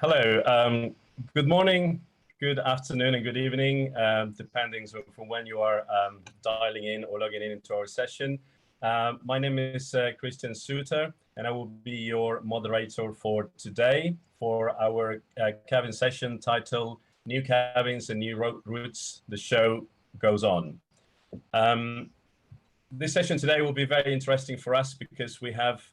Hello. Good morning, good afternoon, and good evening, depending from when you are dialing in or logging in into our session. My name is Christian Suter, and I will be your moderator for today for our cabin session titled New Cabins and New Routes, the show goes on. This session today will be very interesting for us because we have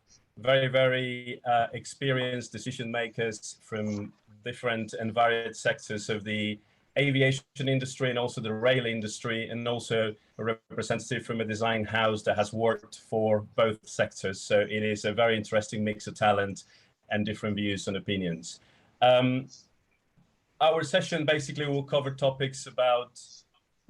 very experienced decision makers from different and varied sectors of the aviation industry and also the rail industry, and also a representative from a design house that has worked for both sectors. So it is a very interesting mix of talent and different views and opinions. Our session basically will cover topics about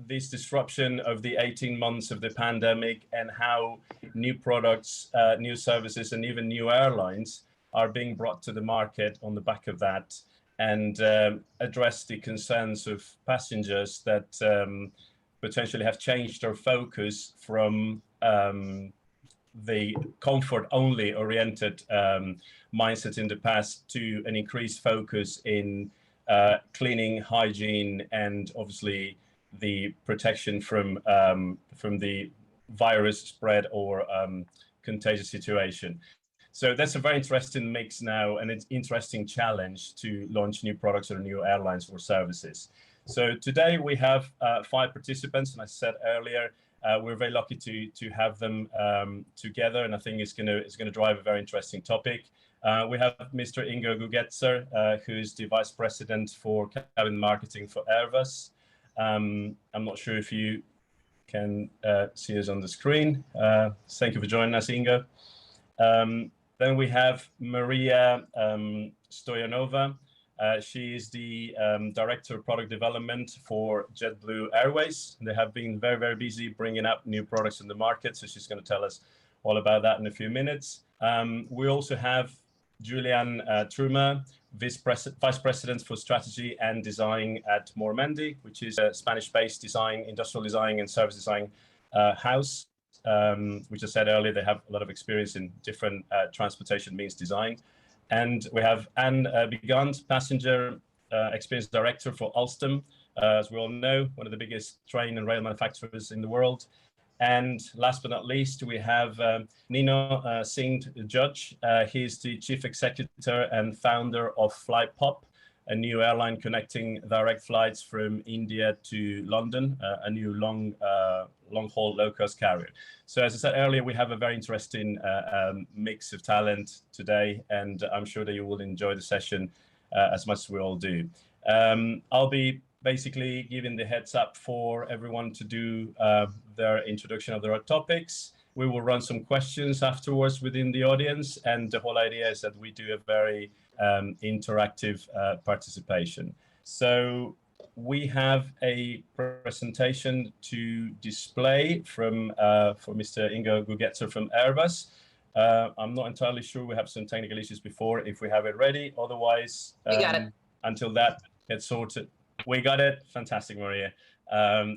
this disruption of the 18 months of the pandemic and how new products, new services, and even new airlines are being brought to the market on the back of that, and address the concerns of passengers that potentially have changed their focus from the comfort-only oriented mindset in the past to an increased focus in cleaning, hygiene, and obviously the protection from the virus spread or contagious situation. So that's a very interesting mix now, and it's interesting challenge to launch new products or new airlines or services. So today we have 5 participants, and I said earlier, we're very lucky to have them together, and I think it's gonna drive a very interesting topic. We have Mr. Ingo Gugetzer, who's the Vice President for Cabin Marketing for Airbus. I'm not sure if you can see us on the screen. Thank you for joining us, Ingo. Then we have Maria Stoyanova. She is the Director of Product Development for JetBlue Airways. They have been very busy bringing up new products in the market, so she's going to tell us all about that in a few minutes. We also have Julian Trumer, Vice President for Strategy and Design at Moramendi, which is a Spanish-based industrial design and service design house. Which I said earlier, they have a lot of experience in different transportation means design. And we have Anne Bigand, Passenger Experience Director for Alstom, as we all know, one of the biggest train and rail manufacturers in the world. And last but not least, we have Nino Singh Judge. He's the Chief Executive and founder of FlyPop, a new airline connecting direct flights from India to London, a new long-haul low-cost carrier. So as I said earlier, we have a very interesting mix of talent today, and I'm sure that you will enjoy the session as much as we all do. I'll be basically giving the heads up for everyone to do their introduction of their topics. We will run some questions afterwards within the audience, and the whole idea is that we do a very interactive participation. So we have a presentation to display from for Mr. Ingo Gugetzer from Airbus. I'm not entirely sure. We have some technical issues before if we have it ready. Otherwise, we got it. Until that gets sorted. We got it. Fantastic, Maria.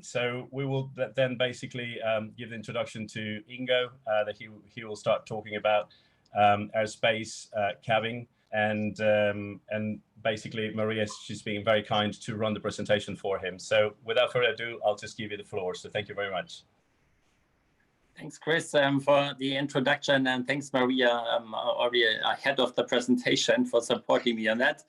So we will then basically give the introduction to Ingo, that he will start talking about airspace cabin, and basically Maria, she's being very kind to run the presentation for him. So without further ado, I'll just give you the floor. So thank you very much. Thanks, Chris, for the introduction, and thanks, Maria, already ahead of the presentation, for supporting me on that.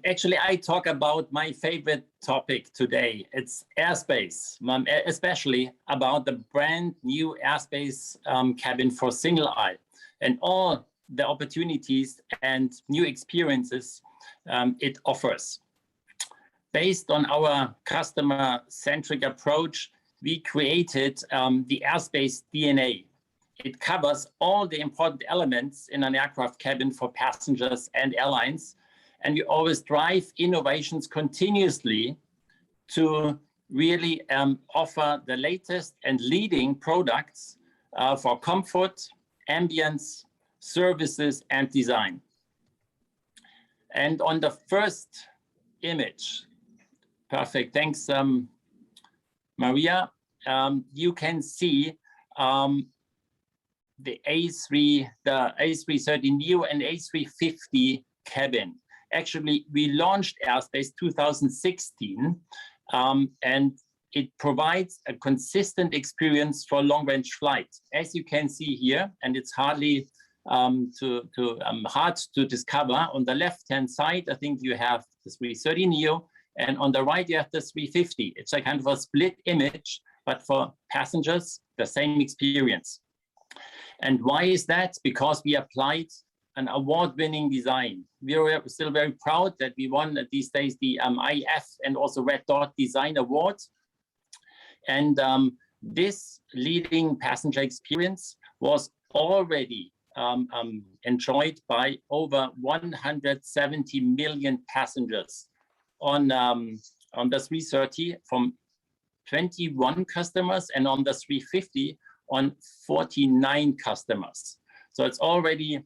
Actually, I talk about my favorite topic today. It's airspace, especially about the brand new airspace cabin for single aisle and all the opportunities and new experiences it offers. Based on our customer-centric approach, we created the airspace DNA. It covers all the important elements in an aircraft cabin for passengers and airlines. And we always drive innovations continuously to really offer the latest and leading products for comfort, ambience, services, and design. And on the first image, perfect, thanks, Maria, you can see the A330neo and A350 cabin. Actually, we launched Airspace 2016, and it provides a consistent experience for long-range flight. As you can see here, and it's hardly hard to discover. On the left-hand side, I think you have the 330neo, and on the right, you have the 350. It's a kind of a split image, but for passengers, the same experience. And why is that? Because we applied an award-winning design. We are still very proud that we won these days the IF and also Red Dot Design Award. And this leading passenger experience was already enjoyed by over 170 million passengers on the 330 from 21 customers, and on the 350 on 49 customers. So it's already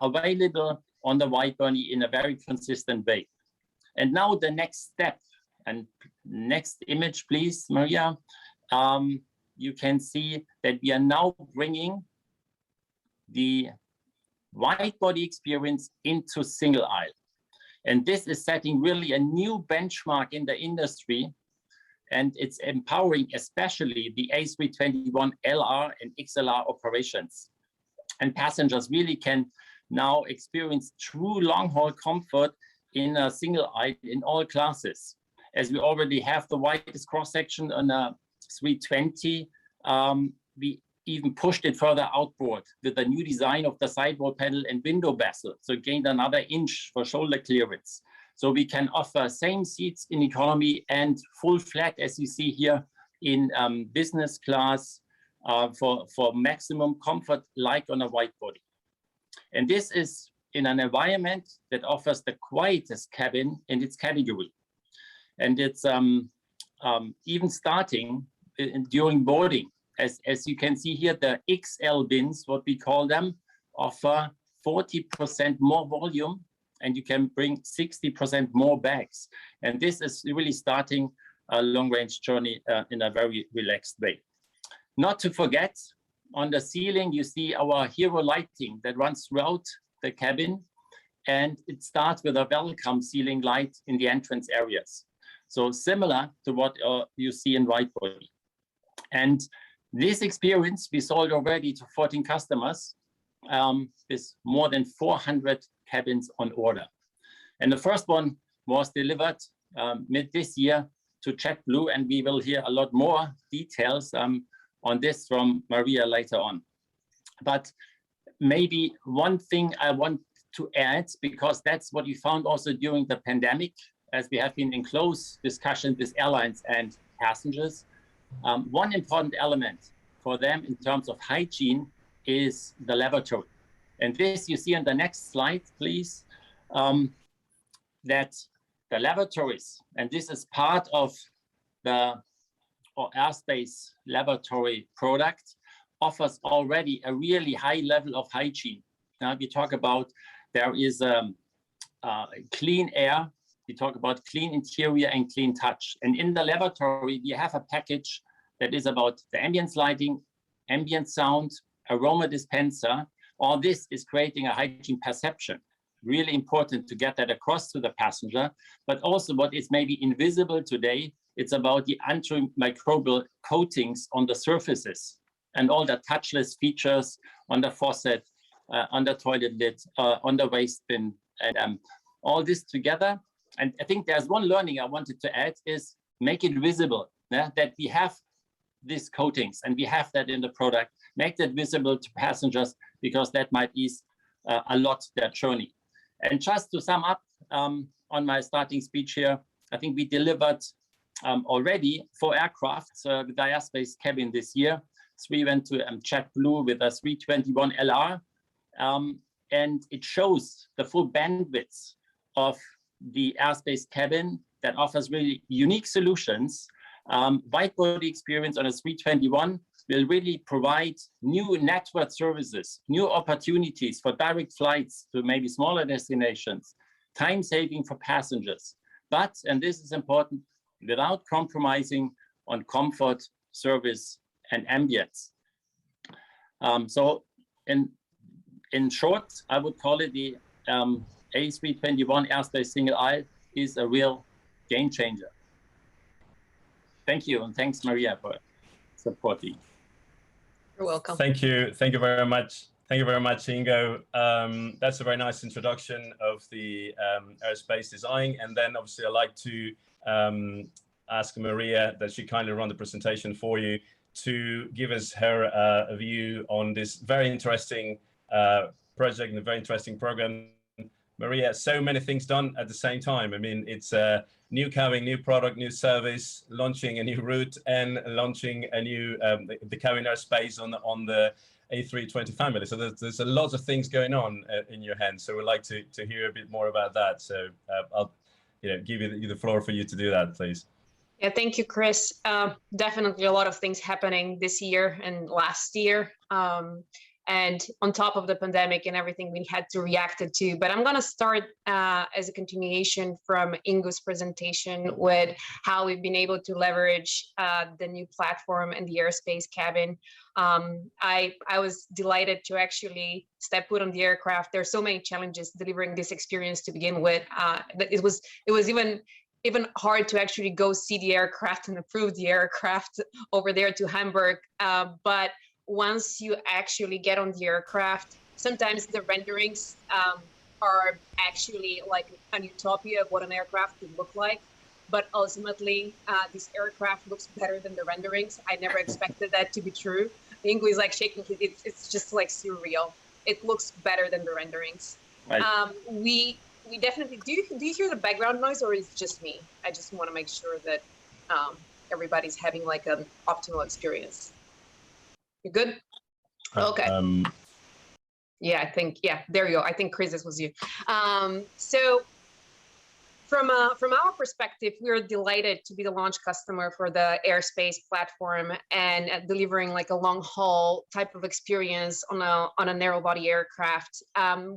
available on the wide-body in a very consistent way. And now the next step, and next image, please, Maria. You can see that we are now bringing the wide-body experience into single aisle. And this is setting really a new benchmark in the industry, and it's empowering especially the A321LR and XLR operations. And passengers really can now experience true long-haul comfort in a single aisle in all classes. As we already have the widest cross-section on a 320, we even pushed it further outboard with a new design of the sidewall panel and window bezel, so gained another inch for shoulder clearance. So we can offer same seats in economy and full flat, as you see here, in business class for maximum comfort, like on a wide body. And this is in an environment that offers the quietest cabin in its category. And it's even starting during boarding. As you can see here, the XL bins, what we call them, offer 40% more volume, and you can bring 60% more bags. And this is really starting a long-range journey in a very relaxed way. Not to forget, on the ceiling, you see our hero lighting that runs throughout the cabin, and it starts with a welcome ceiling light in the entrance areas. So similar to what you see in wide body. And this experience we sold already to 14 customers with more than 400 cabins on order. And the first one was delivered mid this year to JetBlue, and we will hear a lot more details on this from Maria later on. But maybe one thing I want to add, because that's what we found also during the pandemic, as we have been in close discussion with airlines and passengers. One important element for them in terms of hygiene is the lavatory. And this you see on the next slide, please, that the lavatories, and this is part of the Airspace lavatory product, offers already a really high level of hygiene. Now we talk about there is clean air, we talk about clean interior and clean touch. And in the lavatory, we have a package that is about the ambience lighting, ambient sound, aroma dispenser. All this is creating a hygiene perception. Really important to get that across to the passenger, but also what is maybe invisible today, it's about the antimicrobial coatings on the surfaces and all the touchless features on the faucet, on the toilet lid, on the waste bin, and all this together. And I think there's one learning I wanted to add is make it visible, that we have these coatings and we have that in the product. Make that visible to passengers, because that might ease a lot their journey. And just to sum up on my starting speech here, I think we delivered already 4 aircraft with the Airspace cabin this year. 3 went to JetBlue with a 321LR, and it shows the full bandwidth of the Airspace cabin that offers really unique solutions. Wide body experience on a 321 will really provide new network services, new opportunities for direct flights to maybe smaller destinations, time saving for passengers. But, and this is important, without compromising on comfort, service, and ambience. So in short, I would call it the A321 airspace single aisle is a real game changer. Thank you, and thanks, Maria, for supporting. You're welcome. Thank you very much. Thank you very much, Ingo. That's a very nice introduction of the aerospace design. And then obviously I'd like to ask Maria that she kindly run the presentation for you to give us her a view on this very interesting project and a very interesting program. Maria, so many things done at the same time. I mean, it's a new cabin, new product, new service, launching a new route, and launching a new the cabin airspace on the A320 family. So there's a lot of things going on in your hands. So we'd like to hear a bit more about that. So I'll give you the floor for you to do that, please. Yeah, thank you, Chris. Definitely a lot of things happening this year and last year. And on top of the pandemic and everything we had to react to. But I'm going to start as a continuation from Ingo's presentation with how we've been able to leverage the new platform and the airspace cabin. I was delighted to actually step foot on the aircraft. There are so many challenges delivering this experience to begin with. It was even hard to actually go see the aircraft and approve the aircraft over there to Hamburg. But once you actually get on the aircraft, sometimes the renderings are actually like an utopia of what an aircraft could look like. But ultimately, this aircraft looks better than the renderings. I never expected that to be true. Ingo is like shaking his head. It's just like surreal. It looks better than the renderings. Right. We definitely, do you hear the background noise, or is it just me? I just want to make sure that everybody's having like an optimal experience. You good? Okay. Yeah, I think, there you go. I think Chris, this was you. So from our perspective, we're delighted to be the launch customer for the airspace platform and delivering like a long haul type of experience on a narrow body aircraft.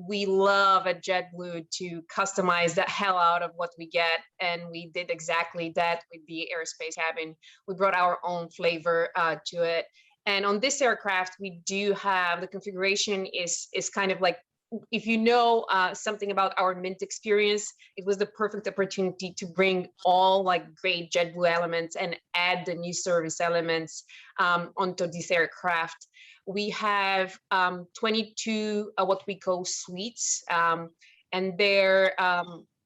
We love at JetBlue to customize the hell out of what we get, and we did exactly that with the airspace cabin. We brought our own flavor to it. And on this aircraft, we do have the configuration is kind of like, if you know something about our Mint experience, it was the perfect opportunity to bring all like great JetBlue elements and add the new service elements onto this aircraft. We have 22 what we call suites, and they're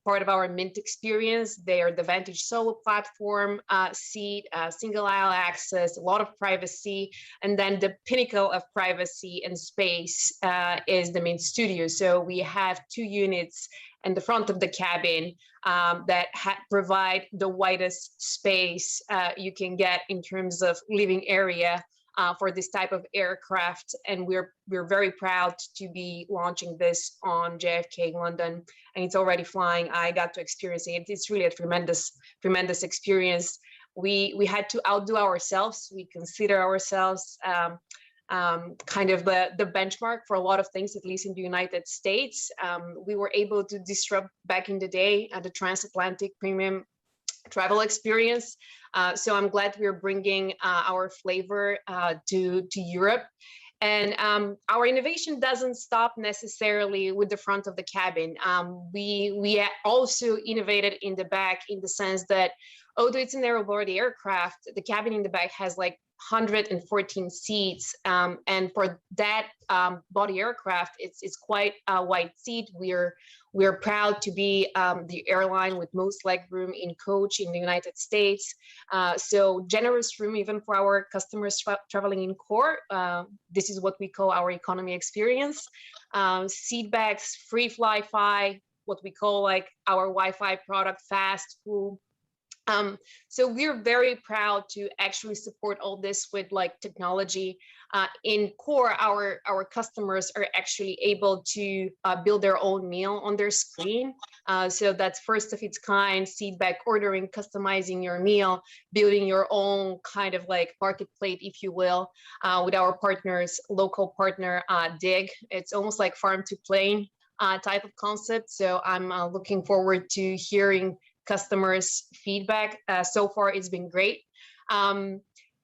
part of our Mint experience. They are the Vantage Solo platform seat, single aisle access, a lot of privacy, and then the pinnacle of privacy and space is the Mint Studio. So we have 2 units in the front of the cabin that provide the widest space you can get in terms of living area for this type of aircraft, and we're very proud to be launching this on JFK London, and it's already flying. I got to experience it. It's really a tremendous experience. We had to outdo ourselves. We consider ourselves kind of the benchmark for a lot of things, at least in the United States. We were able to disrupt back in the day the transatlantic premium travel experience. So I'm glad we're bringing our flavor to Europe. And our innovation doesn't stop necessarily with the front of the cabin. We also innovated in the back, in the sense that although it's a narrow body aircraft, the cabin in the back has like 114 seats, and for that body aircraft, it's quite a wide seat. We're proud to be the airline with most legroom in coach in the United States. So generous room even for our customers traveling in core. This is what we call our economy experience. Seat backs, free fly-fi, what we call like our Wi-Fi product, fast, full. So we're very proud to actually support all this with like technology. In core, our customers are actually able to build their own meal on their screen. So that's first of its kind, seat back ordering, customizing your meal, building your own kind of like market plate, if you will, with our partners, local partner Dig. It's almost like farm to plane type of concept. So I'm looking forward to hearing customers' feedback. So far, it's been great.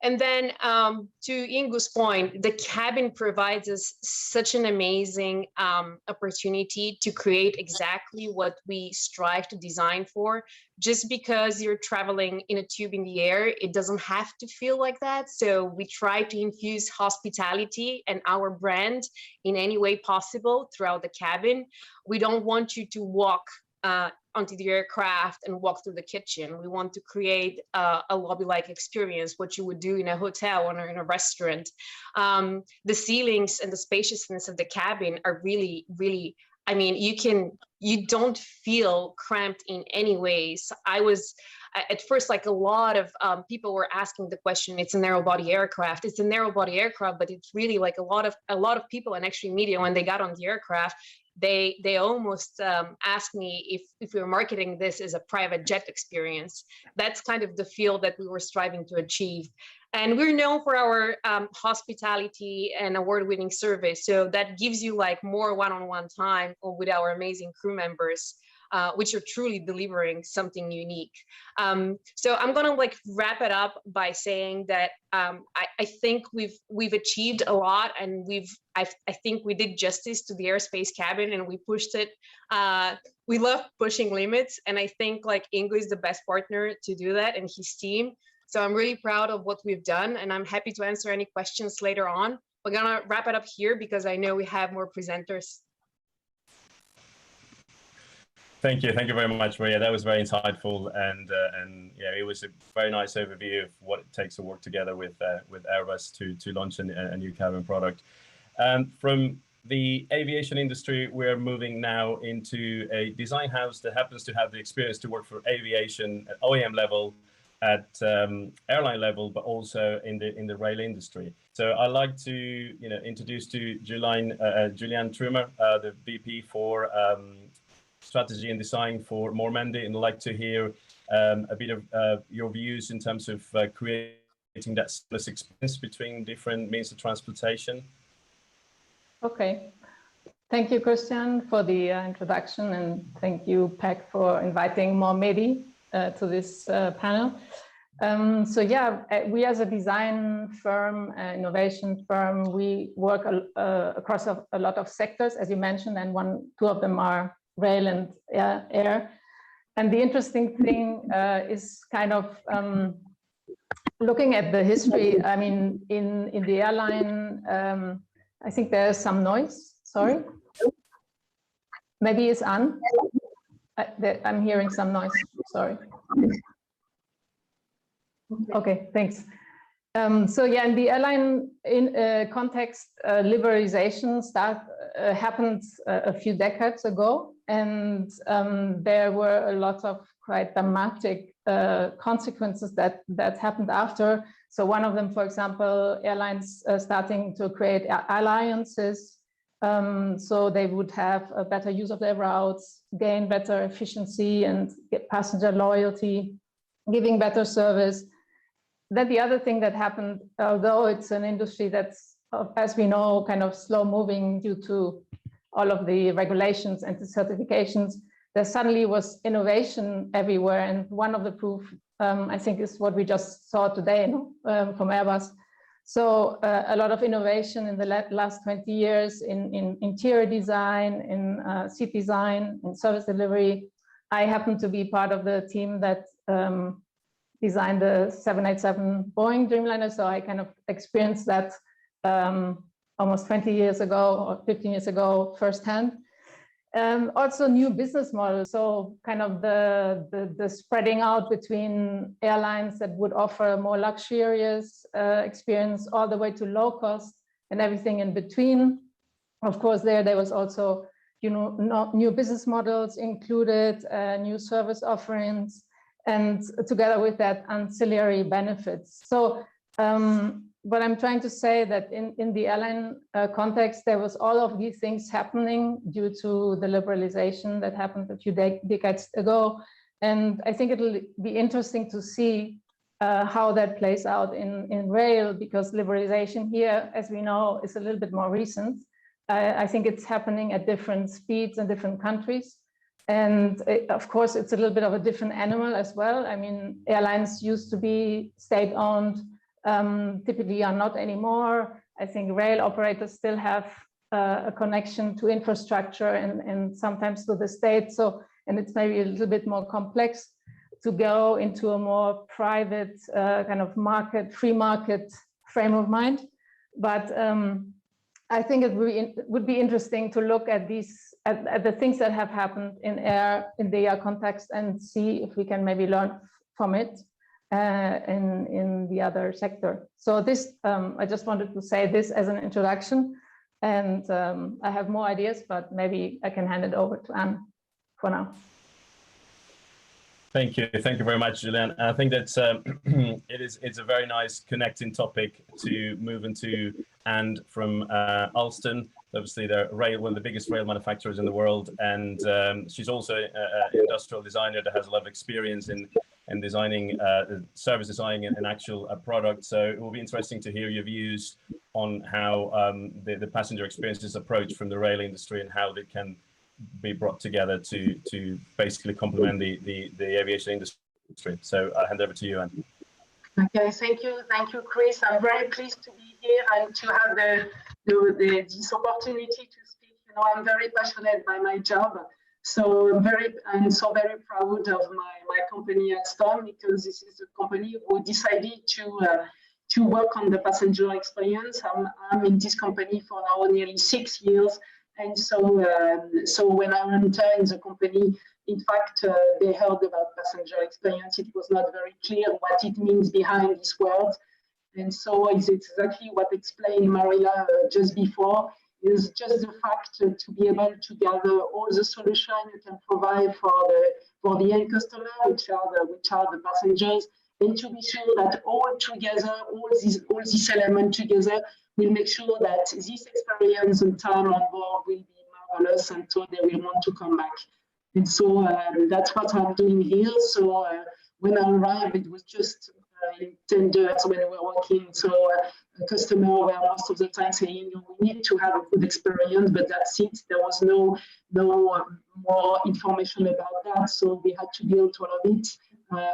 And then to Ingo's point, the cabin provides us such an amazing opportunity to create exactly what we strive to design for. Just because you're traveling in a tube in the air, it doesn't have to feel like that. So we try to infuse hospitality and our brand in any way possible throughout the cabin. We don't want you to walk onto the aircraft and walk through the kitchen. We want to create a lobby-like experience, what you would do in a hotel or in a restaurant. The ceilings and the spaciousness of the cabin are really, really, I mean, you don't feel cramped in any ways. I was, at first, like a lot of people were asking the question, it's a narrow body aircraft. It's a narrow body aircraft, but it's really like a lot of people, and actually media, when they got on the aircraft, they almost asked me if we were marketing this as a private jet experience. That's kind of the feel that we were striving to achieve. And we're known for our hospitality and award-winning service. So that gives you like more one-on-one time with our amazing crew members, which are truly delivering something unique. So I'm gonna like wrap it up by saying that I think we've achieved a lot, and I think we did justice to the airspace cabin, and we pushed it. We love pushing limits, and I think like Ingo is the best partner to do that, and his team. So I'm really proud of what we've done, and I'm happy to answer any questions later on. We're gonna wrap it up here because I know we have more presenters. Thank you very much, Maria. That was very insightful, and yeah, it was a very nice overview of what it takes to work together with Airbus to launch a new cabin product. From the aviation industry, we're moving now into a design house that happens to have the experience to work for aviation at OEM level, at airline level, but also in the rail industry. So I'd like to introduce to Julian Trumer, the VP for strategy and design for Mormendy, and I'd like to hear a bit of your views in terms of creating that seamless experience between different means of transportation. Okay. Thank you, Christian, for the introduction, and thank you, PEC, for inviting Mormendy to this panel. So yeah, we as a design firm, innovation firm, we work across a lot of sectors, as you mentioned, and two of them are rail and air. And the interesting thing is kind of looking at the history. I mean, in the airline, I think there's some noise. Sorry. Maybe it's on. I'm hearing some noise. Sorry. Okay, thanks. So yeah, in the airline context, liberalization happened a few decades ago, and there were a lot of quite dramatic consequences that happened after. So one of them, for example, airlines starting to create alliances, so they would have a better use of their routes, gain better efficiency, and get passenger loyalty, giving better service. Then the other thing that happened, although it's an industry that's, as we know, kind of slow moving due to all of the regulations and the certifications, there suddenly was innovation everywhere. And one of the proof, I think, is what we just saw today from Airbus. So a lot of innovation in the last 20 years in interior design, in seat design, in service delivery. I happen to be part of the team that designed the 787 Boeing Dreamliner, so I kind of experienced that almost 20 years ago or 15 years ago firsthand. Also new business models, so kind of the spreading out between airlines that would offer a more luxurious experience all the way to low cost and everything in between. Of course, there was also new business models included, new service offerings, and together with that, ancillary benefits. So what I'm trying to say that in the airline context, there was all of these things happening due to the liberalization that happened a few decades ago. And I think it'll be interesting to see how that plays out in rail, because liberalization here, as we know, is a little bit more recent. I think it's happening at different speeds in different countries. And of course, it's a little bit of a different animal as well. I mean, airlines used to be state-owned, typically are not anymore. I think rail operators still have a connection to infrastructure and sometimes to the state. So, and it's maybe a little bit more complex to go into a more private kind of market, free market frame of mind. But I think it would be interesting to look at these, at the things that have happened in the air context and see if we can maybe learn from it in the other sector. So this, I just wanted to say this as an introduction, and I have more ideas, but maybe I can hand it over to Anne for now. Thank you very much, Julian. I think that's it's a very nice connecting topic to move into. And from Alston, obviously they're one of the biggest rail manufacturers in the world, and she's also an industrial designer that has a lot of experience in designing service design and actual product. So it will be interesting to hear your views on how the passenger experience is approached from the rail industry and how they can be brought together to basically complement the aviation industry. So I'll hand over to you, Anne. Okay, thank you, Chris. I'm very pleased to be here and to have this opportunity to speak. You know, I'm very passionate by my job, so I'm so very proud of my company at Storm, because this is a company who decided to work on the passenger experience. I'm in this company for now nearly 6 years. And so when I entered in the company, in fact, they heard about passenger experience. It was not very clear what it means behind this word. And so it's exactly what explained Marilla just before, is just the fact to be able to gather all the solutions you can provide for the end customer, which are the passengers, and to be sure that all together, all these elements together will make sure that this experience and time on board will be marvelous, and so they will want to come back. And so that's what I'm doing here. So when I arrived, it was just tenders when we were working. So the customer were most of the time saying, we need to have a good experience, but that's it. There was no more information about that. So we had to build all of it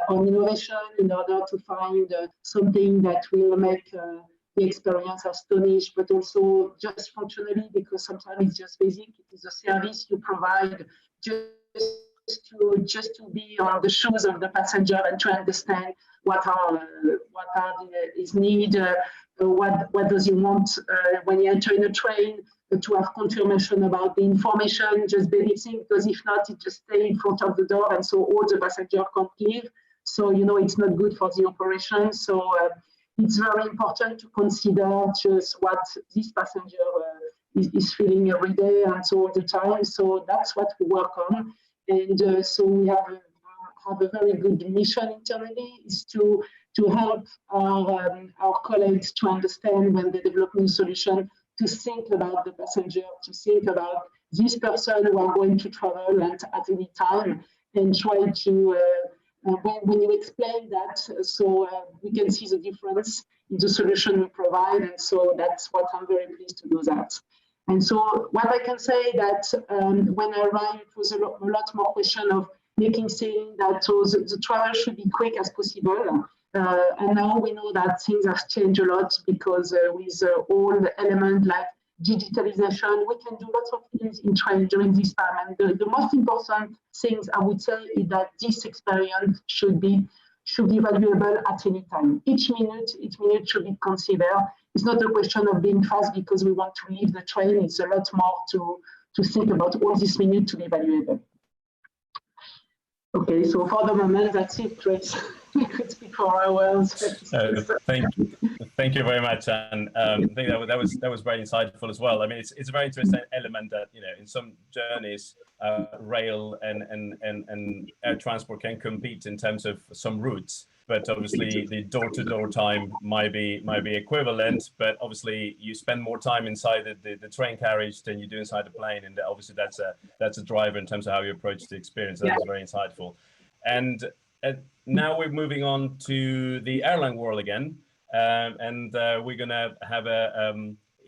on innovation in order to find something that will make the experience astonished, but also just functionally, because sometimes it's just basic. It is a service you provide just to be on the shoes of the passenger and to understand what are his need, what does he want when you enter in a train, to have confirmation about the information, just basic thing, because if not, it just stays in front of the door, and so all the passenger can't leave. So it's not good for the operation. So it's very important to consider just what this passenger is feeling every day and so all the time. So that's what we work on. And so we have a very good mission internally, is to help our colleagues to understand when they develop new solution, to think about the passenger, to think about this person who are going to travel at any time, and try to when you explain that, so we can see the difference in the solution we provide. And so that's what I'm very pleased to do that. And so what I can say that when I arrived, it was a lot more question of making saying that the travel should be quick as possible. And now we know that things have changed a lot, because with all the elements like digitalization, we can do lots of things in train during this time. And the most important things I would say is that this experience should be valuable at any time. Each minute should be considered. It's not a question of being fast because we want to leave the train. It's a lot more to think about all these minutes to be valuable. Okay, so for the moment, that's it, Chris. We could speak for hours. Thank you very much, and I think that was very insightful as well. I mean, it's a very interesting element that in some journeys, rail and air transport can compete in terms of some routes, but obviously the door-to-door time might be equivalent. But obviously you spend more time inside the train carriage than you do inside the plane, and obviously that's a driver in terms of how you approach the experience. That was very insightful, and now we're moving on to the airline world again, and we're gonna have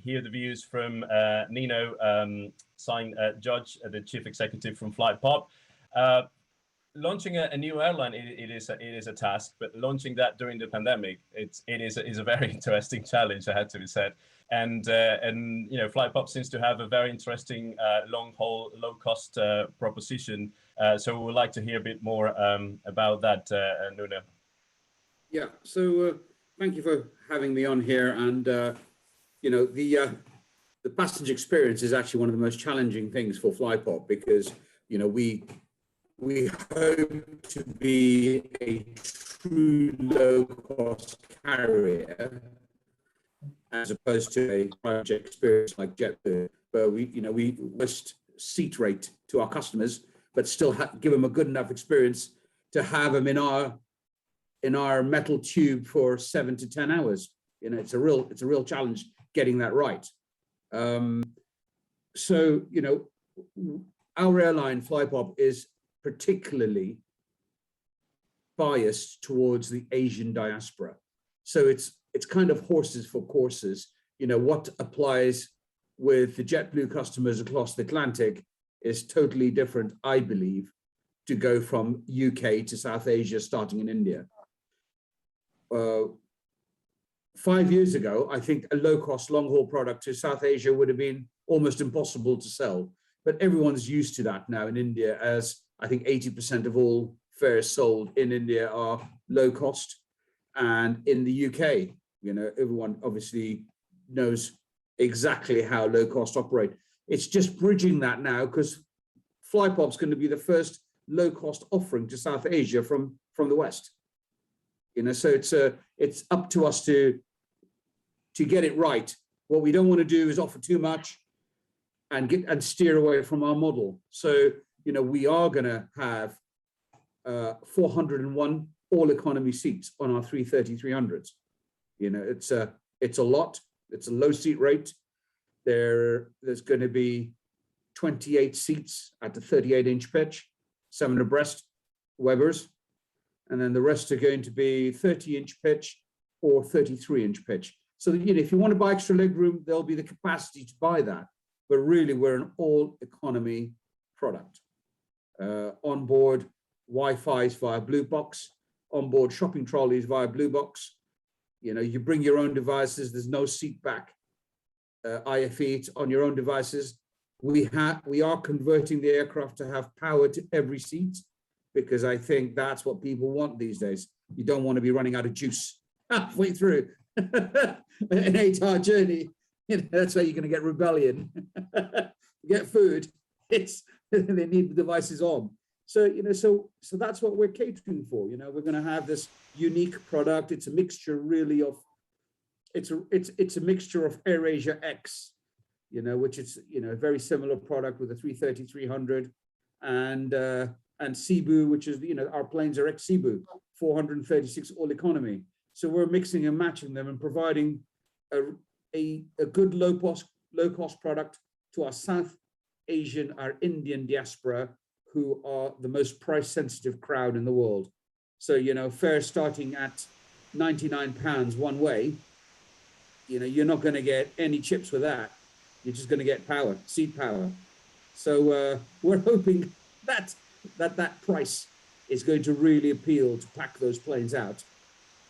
hear the views from Nino Judge, the Chief Executive from FlightPop. launching a new airline, it is a task, but launching that during the pandemic, it is a very interesting challenge, I had to be said. And you know, Flypop seems to have a very interesting long haul, low cost proposition. So we would like to hear a bit more about that, Nuno. Yeah. So thank you for having me on here. And you know, the passenger experience is actually one of the most challenging things for Flypop, because you know we hope to be a true low-cost carrier as opposed to a project experience like JetBlue, where we list seat rate to our customers, but still give them a good enough experience to have them in our metal tube for 7 to 10 hours. You know, it's a real challenge getting that right. So you know, our airline Flypop is particularly biased towards the Asian diaspora. So it's kind of horses for courses. You know, what applies with the JetBlue customers across the Atlantic is totally different, I believe, to go from UK to South Asia, starting in India. 5 years ago, I think a low-cost long-haul product to South Asia would have been almost impossible to sell. But everyone's used to that now in India, as I think 80% of all fares sold in India are low cost. And in the UK, you know, everyone obviously knows exactly how low cost operate. It's just bridging that now, because Flypop's going to be the first low cost offering to South Asia from the West. You know, so it's up to us to get it right. What we don't want to do is offer too much and steer away from our model. So, you know, we are going to have 401 all economy seats on our 330-300s. You know, it's a lot. It's a low seat rate. There's going to be 28 seats at the 38-inch pitch, 7 abreast Webers, and then the rest are going to be 30-inch pitch or 33-inch pitch. So that, you know, if you want to buy extra leg room, there'll be the capacity to buy that. But really, we're an all economy product. Onboard Wi-Fi's via Blue Box, onboard shopping trolleys via Blue Box. You know, you bring your own devices. There's no seat back IFE. It's on your own devices. We are converting the aircraft to have power to every seat, because I think that's what people want these days. You don't want to be running out of juice halfway through an 8-hour journey. You know, that's where you're going to get rebellion. Get food. They need the devices on. So, you know, so that's what we're catering for. You know, we're going to have this unique product. It's a mixture really of, it's a mixture of AirAsia X, you know, which is, you know, a very similar product with a 330-300, and Cebu, which is, you know, our planes are ex-Cebu, 436 all economy. So we're mixing and matching them and providing a good low cost product to our South Asian, our Indian diaspora, who are the most price sensitive crowd in the world. So, you know, fares starting at £99 one way, you know, you're not going to get any chips with that. You're just going to get power, seat power. So we're hoping that price is going to really appeal to pack those planes out.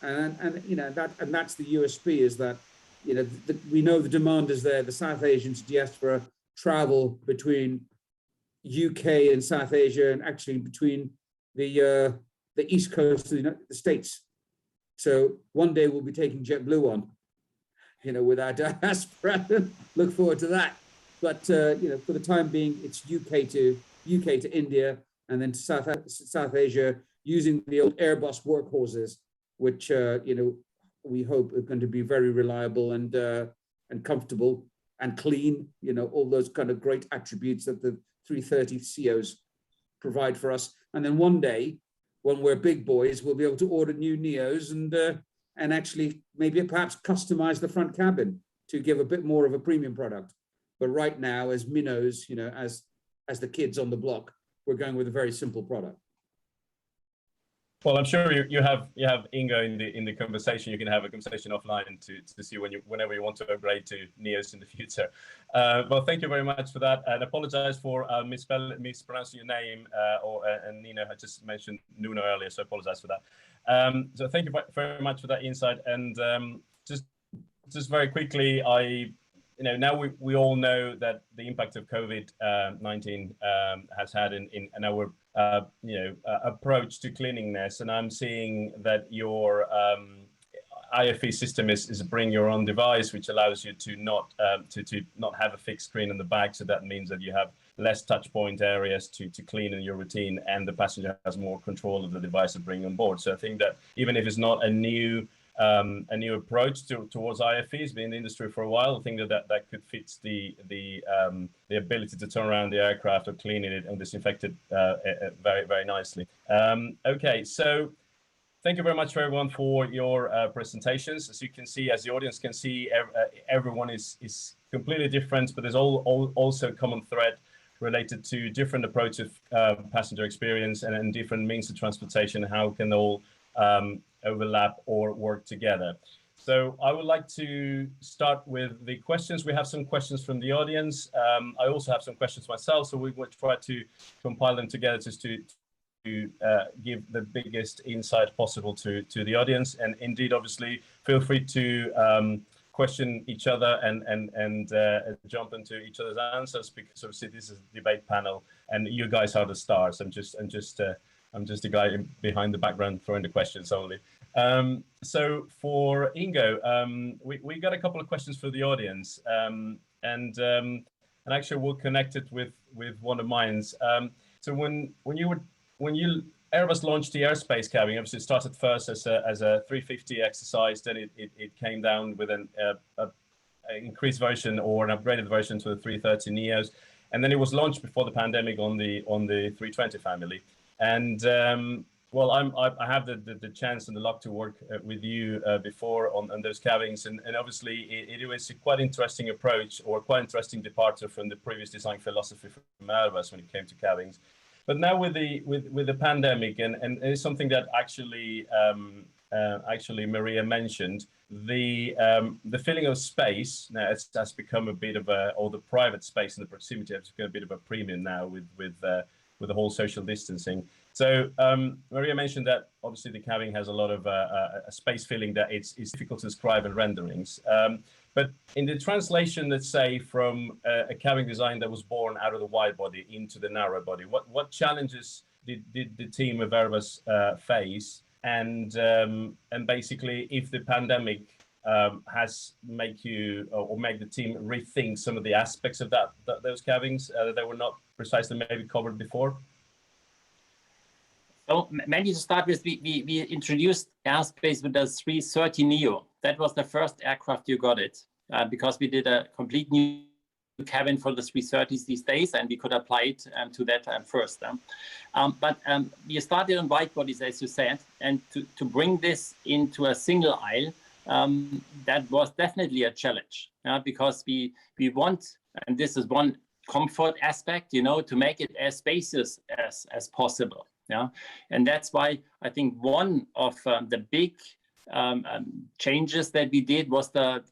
And you know, that's the USP, is that, you know, we know the demand is there. The South Asians diaspora travel between UK and South Asia, and actually between the East Coast of the States. So one day we'll be taking JetBlue on, you know, with our diaspora. Look forward to that. But you know, for the time being, it's UK to India, and then to South Asia, using the old Airbus workhorses, which you know, we hope are going to be very reliable and comfortable and clean. You know, all those kind of great attributes that the 330 CEOs provide for us. And then one day, when we're big boys, we'll be able to order new Neos and actually maybe perhaps customize the front cabin to give a bit more of a premium product. But right now, as minnows, you know, as the kids on the block, we're going with a very simple product. Well, I'm sure you have Ingo in the conversation. You can have a conversation offline to see whenever you want to upgrade to Neos in the future. Well, thank you very much for that, and apologize for mispronouncing your name. And Nina had just mentioned Nuno earlier, so I apologize for that. So thank you very much for that insight. And just very quickly, now we all know that the impact of COVID-19 has had in our approach to cleanliness, and I'm seeing that your IFE system is bring your own device, which allows you to not have a fixed screen in the back. So that means that you have less touch point areas to clean in your routine, and the passenger has more control of the device to bring on board. So I think that even if it's not a new approach towards IFEs, been in the industry for a while, I think that could fit the ability to turn around the aircraft or clean it and disinfect it very, very nicely. Okay, so thank you very much, everyone, for your presentations. As you can see, as the audience can see, everyone is completely different, but there's also a common thread related to different approaches of passenger experience and different means of transportation. How can they all overlap or work together? So I would like to start with the questions. We have some questions from the audience. I also have some questions myself, so we will try to compile them together just to give the biggest insight possible to the audience. And indeed, obviously, feel free to question each other and jump into each other's answers, because obviously this is a debate panel and you guys are the stars. I'm just a guy behind the background throwing the questions only. So for Ingo, we got a couple of questions for the audience, and actually we'll connect it with one of mine. So when Airbus launched the airspace cabin, obviously it started first as a 350 exercise, then it came down with an increased version or an upgraded version to the 330 Neos, and then it was launched before the pandemic on the 320 family. And well, I have the chance and the luck to work with you before on those cabins, and obviously it was a quite interesting approach or quite interesting departure from the previous design philosophy from Airbus when it came to cabins. But now with the pandemic, and it's something that actually Maria mentioned, the filling of space now has become a bit of or the private space and the proximity has become a bit of a premium now with the whole social distancing. So Maria mentioned that obviously the cabin has a lot of a space filling that it's difficult to describe in renderings. But in the translation, let's say, from a cabin design that was born out of the wide body into the narrow body, what challenges did the team of Airbus face? And basically, if the pandemic has make you or make the team rethink some of the aspects of those cabins that were not precisely maybe covered before? So maybe to start with, we introduced airspace with the 330 Neo. That was the first aircraft you got it, because we did a complete new cabin for the 330s these days, and we could apply it to that first. But we started on wide bodies, as you said, and to bring this into a single aisle, that was definitely a challenge, because we want, and this is one comfort aspect, to make it as spacious as possible. Yeah, and that's why I think one of the big changes that we did was the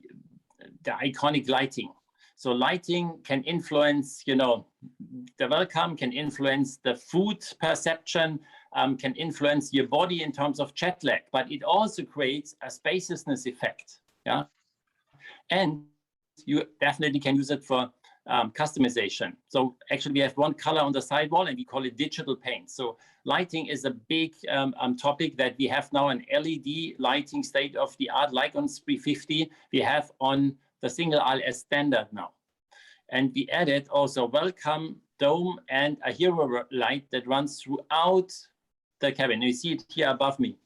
iconic lighting. So lighting can influence, the welcome, can influence the food perception, can influence your body in terms of jet lag, but it also creates a spaciousness effect. Yeah, and you definitely can use it for customization. So actually we have one color on the sidewall and we call it digital paint. So lighting is a big topic that we have now, an LED lighting state of the art, like on 350, we have on the single aisle as standard now. And we added also welcome dome and a hero light that runs throughout the cabin. You see it here above me.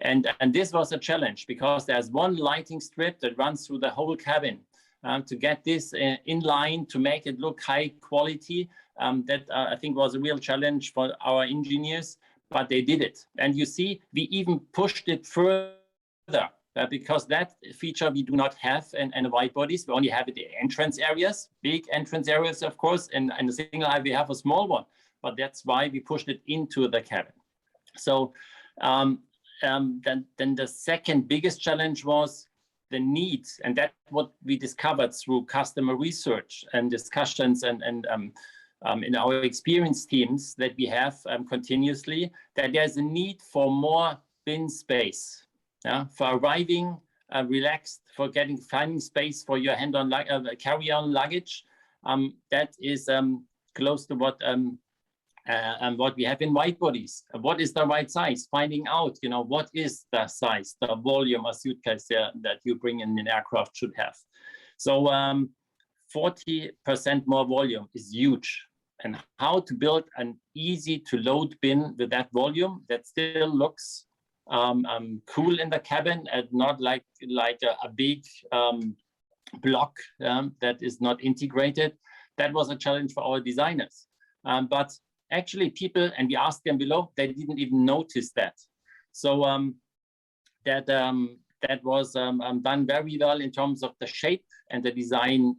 And this was a challenge because there's one lighting strip that runs through the whole cabin. To get this in line, to make it look high quality, that I think was a real challenge for our engineers, but they did it. And you see, we even pushed it further because that feature we do not have in wide bodies. We only have it in entrance areas, big entrance areas, of course, and the single aisle we have a small one, but that's why we pushed it into the cabin. So Then the second biggest challenge was the need, and that's what we discovered through customer research and discussions and in our experience teams that we have continuously, that there's a need for more bin space, for arriving relaxed, for finding space for your carry-on luggage. That is close to what we have in wide bodies. What is the right size? Finding out, what is the size, the volume of suitcase that you bring in an aircraft should have. So 40% more volume is huge. And how to build an easy to load bin with that volume that still looks cool in the cabin and not like a big block that is not integrated. That was a challenge for our designers. But actually people, and we asked them below, they didn't even notice that. So that was done very well in terms of the shape and the design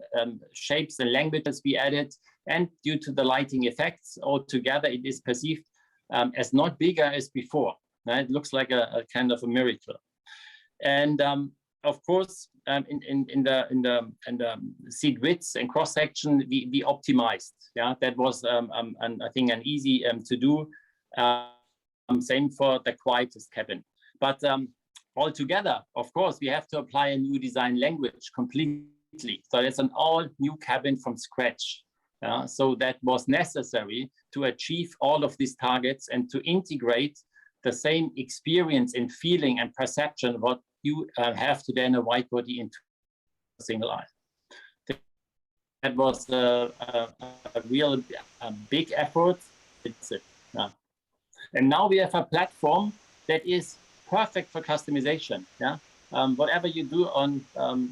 shapes and languages we added. And due to the lighting effects altogether, it is perceived as not bigger as before. It looks like a kind of a miracle. And of course, in the seat widths and cross section, we optimized. Yeah, that was I think an easy to do. Same for the quietest cabin. But altogether, of course, we have to apply a new design language completely. So it's an all new cabin from scratch. So that was necessary to achieve all of these targets and to integrate the same experience and feeling and perception what you have today in a wide body into a single aisle. That was a real big effort. It's it. And now we have a platform that is perfect for customization. Yeah, whatever you do on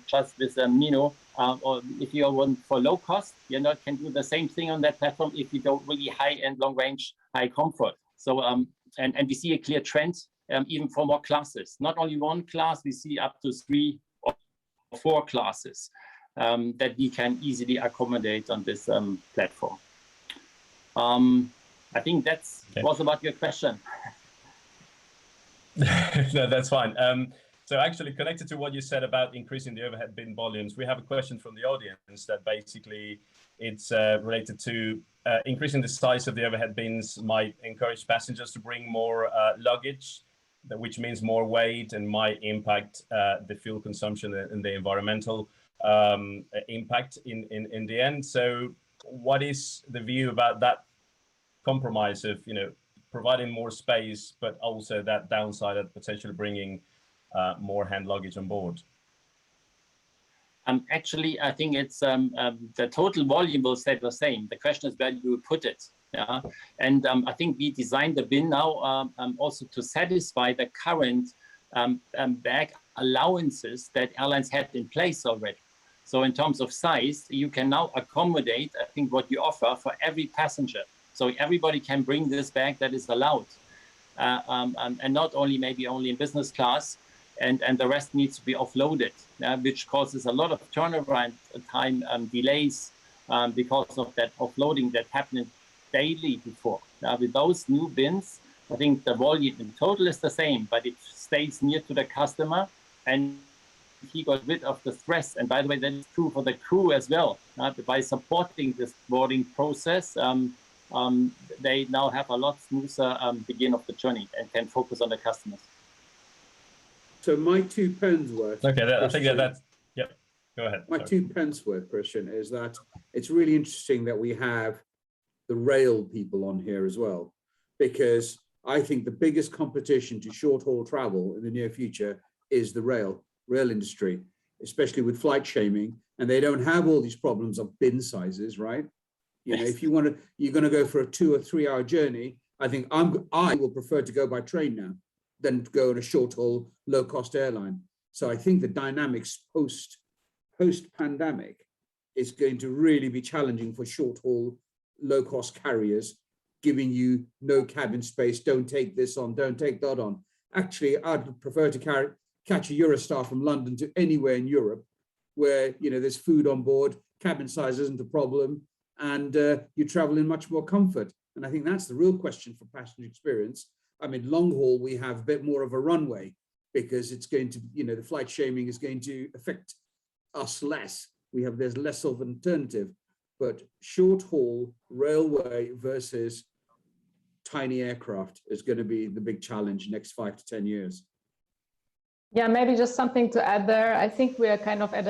just with Mino, or if you want for low cost, you can do the same thing on that platform if you don't really high end, long range, high comfort. So and we see a clear trend even for more classes. Not only one class, we see up to 3 or 4 classes that we can easily accommodate on this platform. I think that's was about your question. No, that's fine. So actually connected to what you said about increasing the overhead bin volumes, we have a question from the audience that basically it's related to increasing the size of the overhead bins might encourage passengers to bring more luggage, which means more weight and might impact the fuel consumption and the environmental impact in the end. So what is the view about that compromise of, providing more space, but also that downside of potentially bringing more hand luggage on board? Actually, I think it's the total volume will stay the same. The question is where you put it. Yeah, and I think we designed the bin now also to satisfy the current bag allowances that airlines had in place already. So in terms of size, you can now accommodate, I think, what you offer for every passenger. So everybody can bring this bag that is allowed, and not only maybe only in business class, and the rest needs to be offloaded, which causes a lot of turnaround time delays because of that offloading that happened daily before. With those new bins, I think the volume in total is the same, but it stays near to the customer, and he got rid of the stress. And by the way, that is true for the crew as well. By supporting this boarding process, they now have a lot smoother begin of the journey and can focus on the customers. So my 2 pence worth. Okay, I think that's, yep, go ahead. My 2 pence worth, Christian, is that it's really interesting that we have the rail people on here as well, because I think the biggest competition to short haul travel in the near future is the rail industry, especially with flight shaming, and they don't have all these problems of bin sizes, right? If you want to, you're going to go for a 2 or 3 hour journey. I think I will prefer to go by train now than to go on a short haul, low cost airline. So I think the dynamics post pandemic is going to really be challenging for short haul, low cost carriers, giving you no cabin space. Don't take this on, don't take that on. Actually, I'd prefer to catch a Eurostar from London to anywhere in Europe where, there's food on board, cabin size isn't a problem, and you travel in much more comfort. And I think that's the real question for passenger experience. I mean, long haul, we have a bit more of a runway because it's going to, the flight shaming is going to affect us less. There's less of an alternative, but short haul railway versus tiny aircraft is going to be the big challenge next 5 to 10 years. Yeah, maybe just something to add there. I think we are kind of at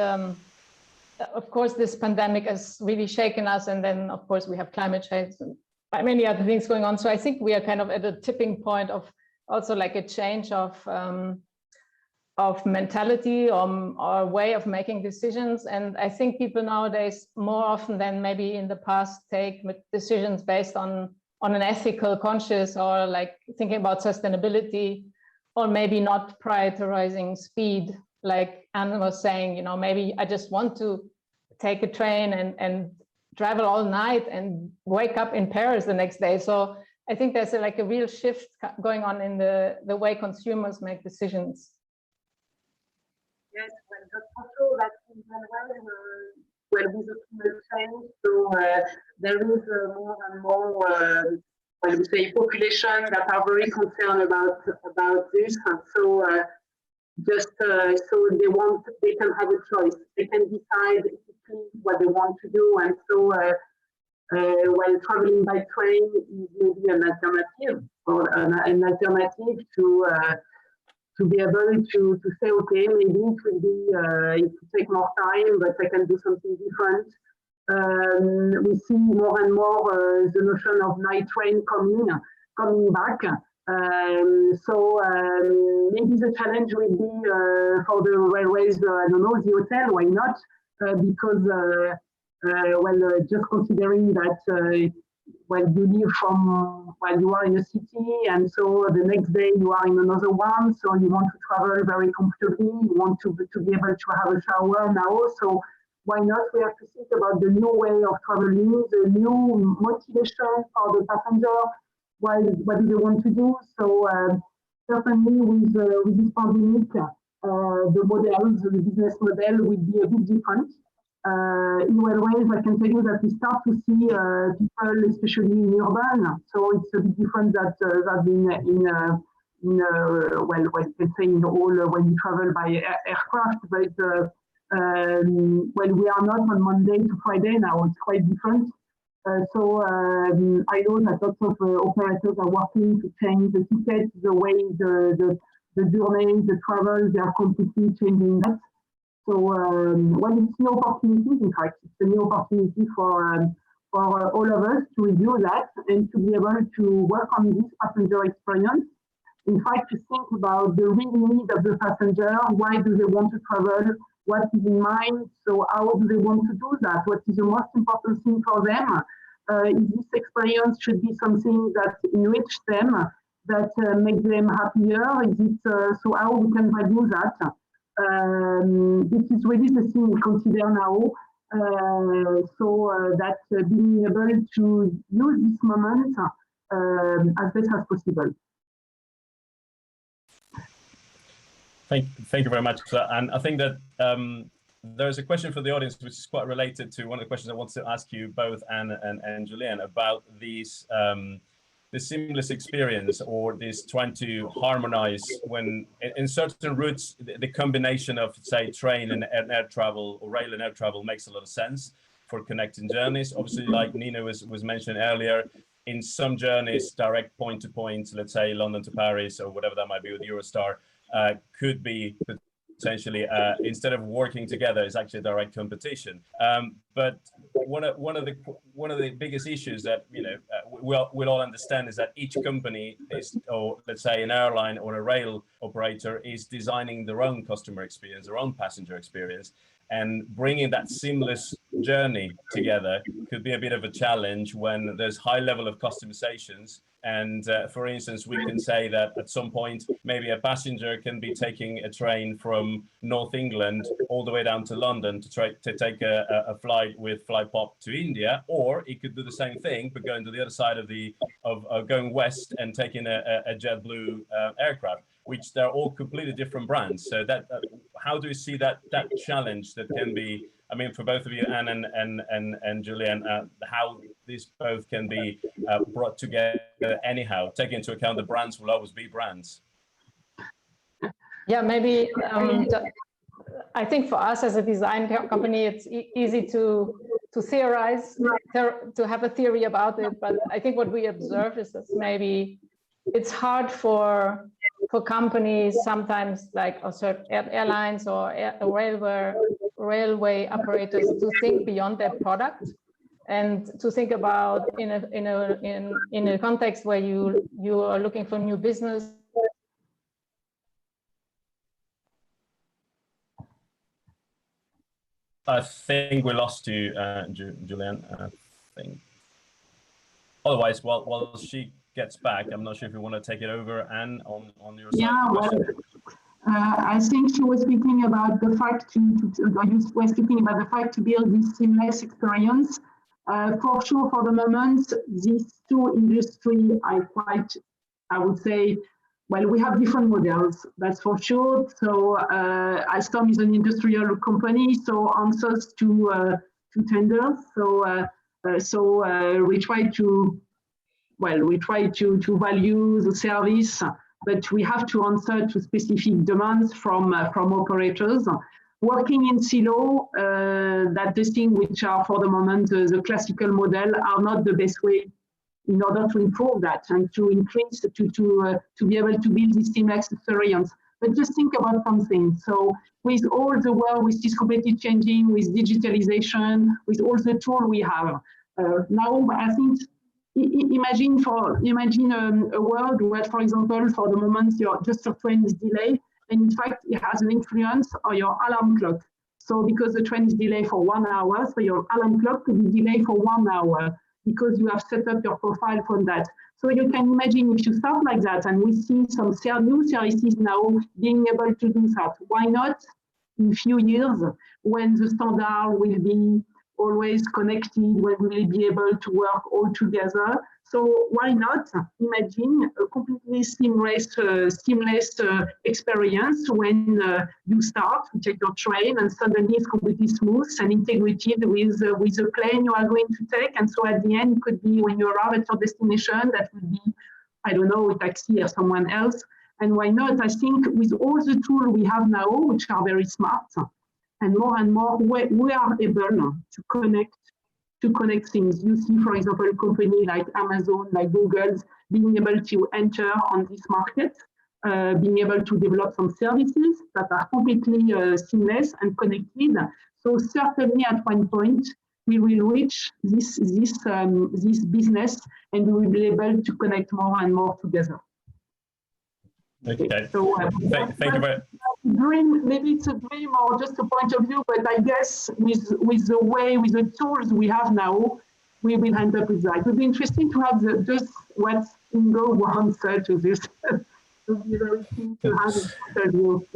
of course, this pandemic has really shaken us, and then of course we have climate change and many other things going on. So I think we are kind of at a tipping point of also like a change of mentality or way of making decisions. And I think people nowadays more often than maybe in the past take decisions based on an ethical conscious, or like thinking about sustainability, or maybe not prioritizing speed. Like Anne was saying, maybe I just want to take a train and travel all night and wake up in Paris the next day. So I think there's a real shift going on in the way consumers make decisions. Yes, well, that's also that in general, with the climate change, so there is more and more, I would say, population that are very concerned about this, and so so they can have a choice. They can decide what they want to do, and so while traveling by train is maybe an alternative, or an alternative to be able to say, okay, maybe it will be it will take more time, but I can do something different. We see more and more the notion of night train coming back. So maybe the challenge will be for the railways, I don't know, the hotel, why not? Because just considering that you leave while you are in a city, and so the next day you are in another one, so you want to travel very comfortably, you want to be able to have a shower now, so why not? We have to think about the new way of traveling, the new motivation for the passenger. What do they want to do? So certainly with this pandemic, the business model will be a bit different. In railways, I can tell you that we start to see people, especially in urban. So it's a bit different than let's say in all when you travel by aircraft. But we are not on Monday to Friday now. It's quite different. So I know that lots of operators are working to change the tickets, the way the journey, the travel, they are completely changing that. So it's new opportunities, in fact, it's a new opportunity for all of us to review that and to be able to work on this passenger experience. In fact, to think about the real need of the passenger, why do they want to travel, what is in mind, so how do they want to do that, what is the most important thing for them, if this experience should be something that enriches them, that makes them happier, is it, so how we can value that. This is really the thing we consider now, that being able to use this moment as best as possible. Thank you very much for that. And I think that there's a question for the audience which is quite related to one of the questions I want to ask you both, Anne and Julien, about these the seamless experience, or this trying to harmonize when in certain routes the combination of, say, train and air travel, or rail and air travel, makes a lot of sense for connecting journeys. Obviously, like Nina was mentioned earlier, in some journeys, direct point to point, let's say London to Paris or whatever that might be with Eurostar, could be potentially instead of working together, is actually direct competition. But one of the biggest issues that we'll all understand is that each company is, or let's say an airline or a rail operator, is designing their own customer experience, their own passenger experience, and bringing that seamless journey together could be a bit of a challenge when there's high level of customizations. And for instance, we can say that at some point, maybe a passenger can be taking a train from North England all the way down to London to take a flight with Flypop to India, or he could do the same thing, but going to the other side of going west and taking a JetBlue aircraft, which they're all completely different brands. So that how do you see that challenge that can be? I mean, for both of you, Anne and Julien, these both can be brought together anyhow, taking into account the brands will always be brands. Yeah, maybe I think for us as a design company, it's easy to theorize, to have a theory about it. But I think what we observe is that maybe it's hard for companies sometimes, like also airlines or railway operators, to think beyond their product and to think about in a context where you are looking for new business. I think we lost you, Julian. I think. Otherwise, while she gets back, I'm not sure if you want to take it over, Anne, on your side. Yeah, well, I think she was speaking about the fact to build this seamless experience. For sure, for the moment, these two industries are quite, I would say, well, we have different models, that's for sure. So Alstom is an industrial company, so answers to tenders. So we try to value the service, but we have to answer to specific demands from operators. Working in silo, that the things which are for the moment the classical model are not the best way in order to improve that and to increase, to be able to build this seamless experience. But just think about something. So with all the world, with this completely changing, with digitalization, with all the tools we have, now I think, imagine a world where, for example, for the moment, your train is delayed, and in fact, it has an influence on your alarm clock. So because the train is delayed for 1 hour, so your alarm clock could be delayed for 1 hour, because you have set up your profile from that. So you can imagine if you start like that, and we see some new services now being able to do that. Why not in a few years, when the standard will be always connected, when we will be able to work all together? So why not imagine a completely seamless experience when you start to take your train and suddenly it's completely smooth and integrated with the plane you are going to take. And so at the end, it could be when you arrive at your destination, that would be, I don't know, a taxi or someone else. And why not? I think with all the tools we have now, which are very smart, and more, we are able to connect things. You see, for example, a company like Amazon, like Google, being able to enter on this market, being able to develop some services that are completely seamless and connected. So certainly at one point, we will reach this business, and we will be able to connect more and more together. Okay. So thank you very much. Dream, maybe it's a dream or just a point of view, but I guess with the tools we have now, we will end up with that. It would be interesting to have just what Ingo will answer to this. It would be very keen to have a view.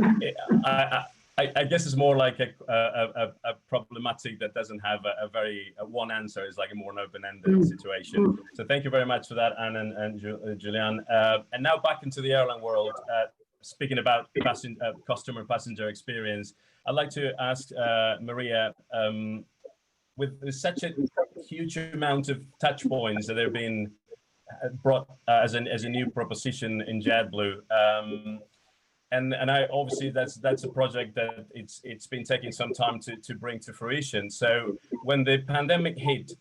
I guess it's more like a problematic that doesn't have a very one answer. It's like a more open-ended situation. So thank you very much for that, Anne and Julian. And now back into the airline world. Speaking about customer passenger experience, I'd like to ask Maria, with such a huge amount of touch points that have been brought as a new proposition in JetBlue, and I obviously that's a project that it's been taking some time to bring to fruition. So when the pandemic hit,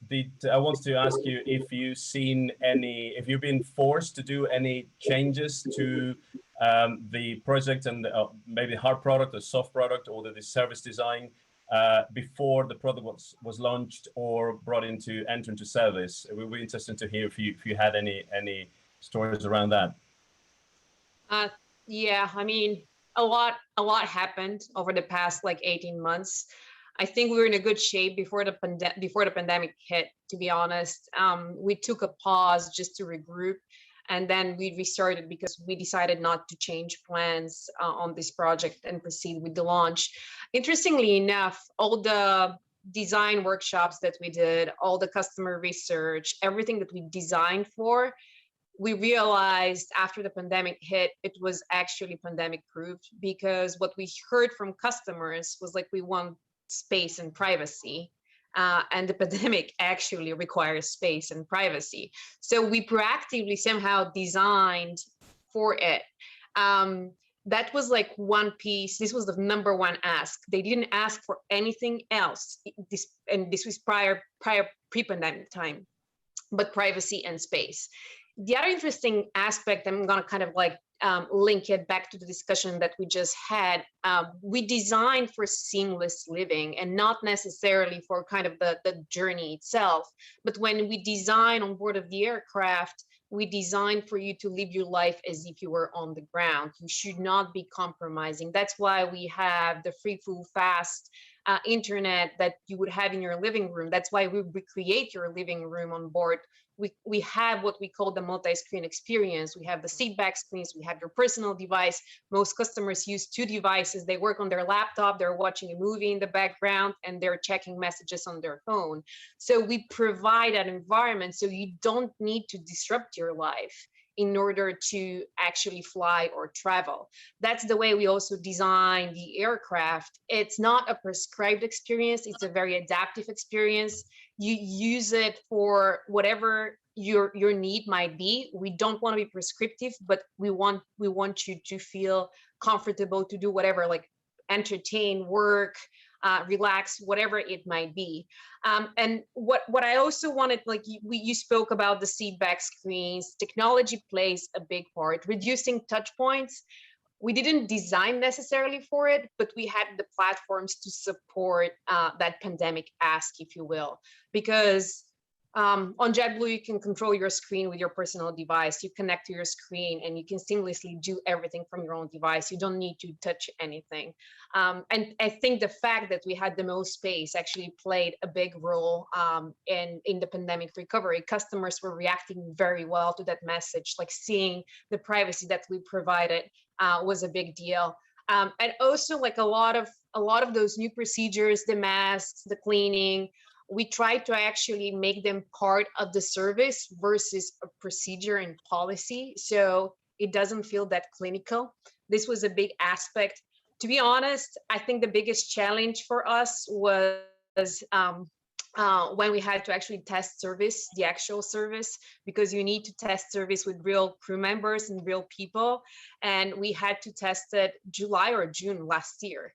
I want to ask you if you've been forced to do any changes to the project and maybe hard product or soft product or the service design before the product was launched or brought enter into service. It would be interesting to hear if you had any stories around that. Yeah, I mean, a lot happened over the past 18 months. I think we were in a good shape before the pandemic hit, to be honest. We took a pause just to regroup, and then we restarted because we decided not to change plans on this project and proceed with the launch. Interestingly enough, all the design workshops that we did, all the customer research, everything that we designed for, we realized after the pandemic hit, it was actually pandemic proofed, because what we heard from customers was we want space and privacy. and the pandemic actually requires space and privacy. So we proactively somehow designed for it. That was like one piece. This was the number one ask. They didn't ask for anything else. This was prior pre-pandemic time, but privacy and space. The other interesting aspect, I'm going to kind of like link it back to the discussion that we just had. We designed for seamless living and not necessarily for kind of the journey itself. But when we design on board of the aircraft, we design for you to live your life as if you were on the ground. You should not be compromising. That's why we have the free, full, fast internet that you would have in your living room. That's why we recreate your living room on board. We have what we call the multi-screen experience. We have the seat back screens, we have your personal device. Most customers use 2 devices. They work on their laptop, they're watching a movie in the background, and they're checking messages on their phone. So we provide an environment so you don't need to disrupt your life in order to actually fly or travel. That's the way we also design the aircraft. It's not a prescribed experience, it's a very adaptive experience. You use it for whatever your need might be. We don't want to be prescriptive, but we want you to feel comfortable to do whatever, like entertain, work, relax, whatever it might be. And what I also wanted, like you spoke about the seat back screens. Technology plays a big part, reducing touch points. We didn't design necessarily for it, but we had the platforms to support that pandemic ask, if you will, because on JetBlue, you can control your screen with your personal device. You connect to your screen and you can seamlessly do everything from your own device. You don't need to touch anything. And I think the fact that we had the most space actually played a big role in the pandemic recovery. Customers were reacting very well to that message, like seeing the privacy that we provided was a big deal. And also like a lot of those new procedures, the masks, the cleaning, we try to actually make them part of the service versus a procedure and policy. So it doesn't feel that clinical. This was a big aspect. To be honest, I think the biggest challenge for us was when we had to actually test service, the actual service, because you need to test service with real crew members and real people. And we had to test it July or June last year.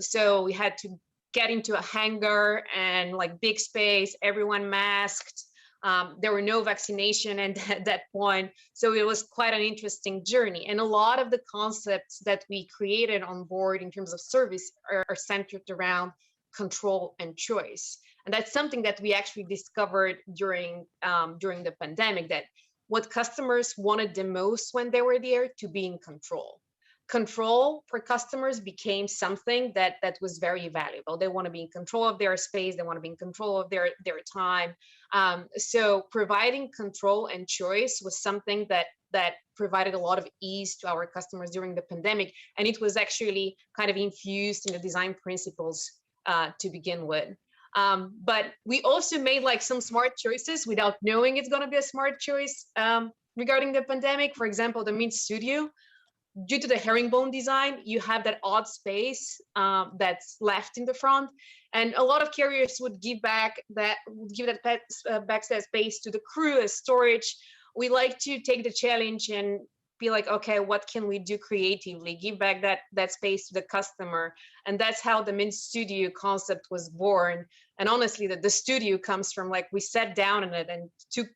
So we had to get into a hangar and like big space, everyone masked. There were no vaccination at that point. So it was quite an interesting journey. And a lot of the concepts that we created on board in terms of service are centered around control and choice. And that's something that we actually discovered during the pandemic, that what customers wanted the most when they were there to be in control. Control for customers became something that was very valuable. They want to be in control of their space. They want to be in control of their time. So providing control and choice was something that provided a lot of ease to our customers during the pandemic. And it was actually kind of infused in the design principles to begin with. But we also made like some smart choices without knowing it's going to be a smart choice regarding the pandemic. For example, the Mint Studio, due to the herringbone design, you have that odd space that's left in the front, and a lot of carriers would give that space to the crew as storage. We like to take the challenge and be like, okay, what can we do creatively? Give back that space to the customer, and that's how the Mint Studio concept was born. And honestly, the studio comes from like we sat down in it, and two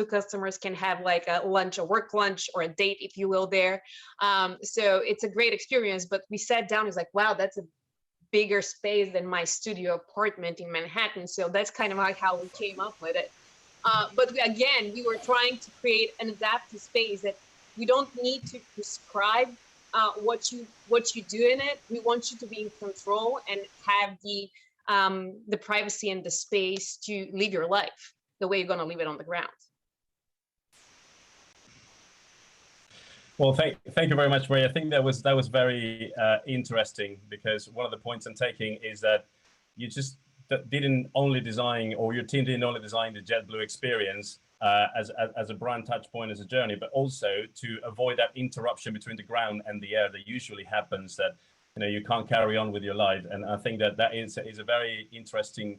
customers can have like a lunch, a work lunch, or a date, if you will, there. So it's a great experience. But we sat down, it's like, wow, that's a bigger space than my studio apartment in Manhattan. So that's kind of like how we came up with it. But we were trying to create an adaptive space that we don't need to prescribe what you do in it. We want you to be in control and have the privacy and the space to live your life the way you're going to live it on the ground. Well, thank you very much, Maria. I think that was very interesting, because one of the points I'm taking is that you just didn't only design, or your team didn't only design the JetBlue experience as a brand touch point, as a journey, but also to avoid that interruption between the ground and the air that usually happens, that you can't carry on with your life. And I think that is a very interesting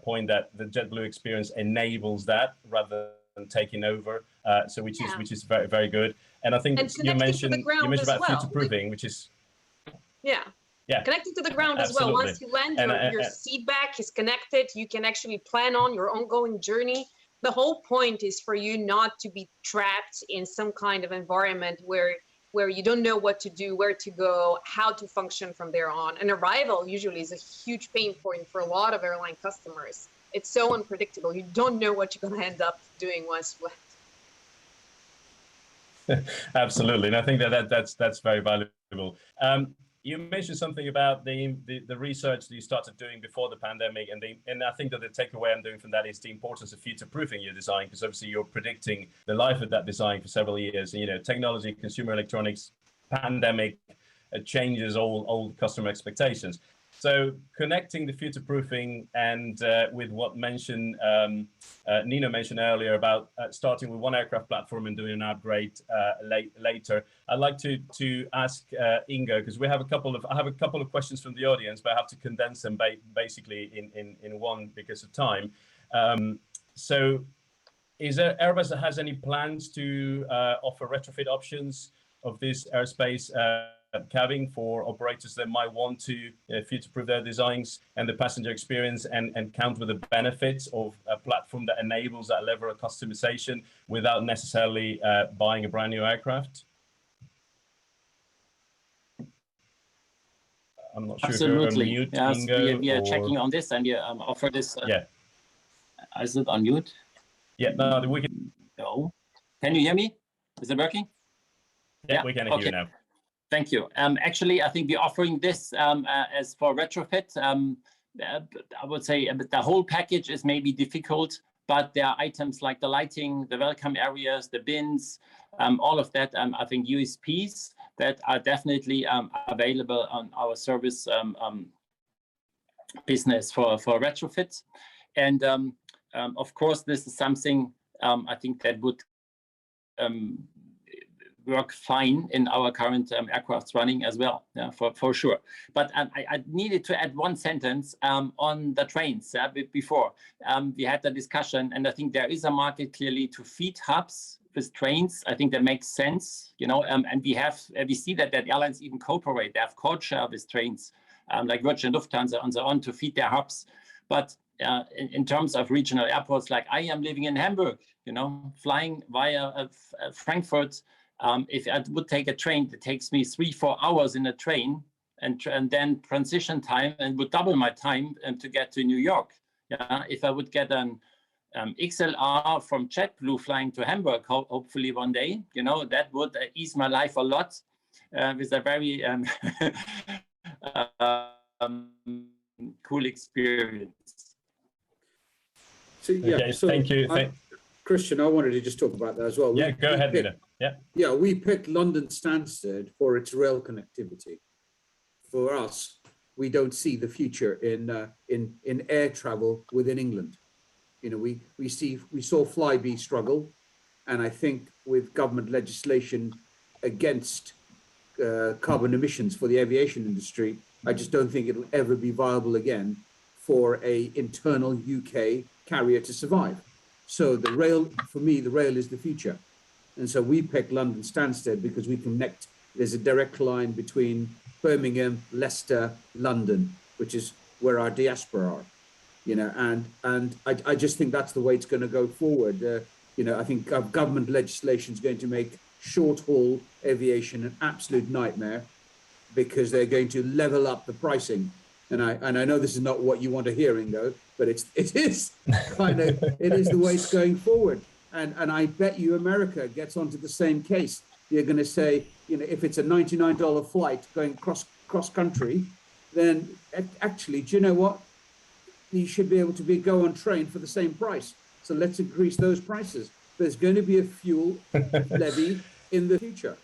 point, that the JetBlue experience enables that rather than taking over. So which is very, very good. And I think you mentioned about future-proofing, which is connecting to the ground as well. Once you land, your seat back is connected. You can actually plan on your ongoing journey. The whole point is for you not to be trapped in some kind of environment where you don't know what to do, where to go, how to function from there on. And arrival usually is a huge pain point for a lot of airline customers. It's so unpredictable. You don't know what you're going to end up doing once you land. Absolutely, and I think that's very valuable. You mentioned something about the research that you started doing before the pandemic, and I think that the takeaway I'm doing from that is the importance of future-proofing your design, because obviously you're predicting the life of that design for several years. And, technology, consumer electronics, pandemic changes all customer expectations. So connecting the future-proofing and with what Nino mentioned earlier about starting with one aircraft platform and doing an upgrade later, I'd like to ask Ingo, because I have a couple of questions from the audience, but I have to condense them basically in one because of time. So is there Airbus that has any plans to offer retrofit options of this airspace cabin for operators that might want to future-proof their designs and the passenger experience and count with the benefits of a platform that enables that level of customization without necessarily buying a brand new aircraft? I'm not sure Absolutely. if you're on mute, Ingo, we are checking on this, and you offer this. Is it on mute? Yeah, no, we can. No. Can you hear me? Is it working? Yeah, we can hear you now. Thank you. Actually, I think we're offering this as for retrofit. I would say the whole package is maybe difficult, but there are items like the lighting, the welcome areas, the bins, all of that. I think USPs that are definitely available on our service business for retrofit. And of course, this is something I think that would work fine in our current aircrafts running as well, for sure. But I needed to add one sentence on the trains. Before we had the discussion, and I think there is a market clearly to feed hubs with trains. I think that makes sense, and we see that airlines even cooperate. They have code share with trains, like Virgin Lufthansa and so on, to feed their hubs. But in terms of regional airports, like I am living in Hamburg, flying via Frankfurt. If I would take a train that takes me 3-4 hours in a train, and then transition time, and would double my time to get to New York. If I would get an XLR from JetBlue flying to Hamburg, hopefully one day, that would ease my life a lot with a very cool experience. So, thank you. Christian, I wanted to just talk about that as well. Yeah, go ahead, Nina. Yeah, we picked London Stansted for its rail connectivity. For us, we don't see the future in air travel within England. We saw Flybe struggle, and I think with government legislation against carbon emissions for the aviation industry, I just don't think it'll ever be viable again for a internal UK carrier to survive. So the rail, for me, the rail is the future. And so we picked London Stansted because we connect, there's a direct line between Birmingham, Leicester, London, which is where our diaspora are, and I just think that's the way it's going to go forward. I think government legislation is going to make short haul aviation an absolute nightmare because they're going to level up the pricing. And I know this is not what you want to hear, Ingo, but it is the way it's going forward. And I bet you America gets onto the same case. You're going to say, if it's a $99 flight going cross country, then actually, do you know what? You should be able to go on train for the same price. So let's increase those prices. There's going to be a fuel levy in the future.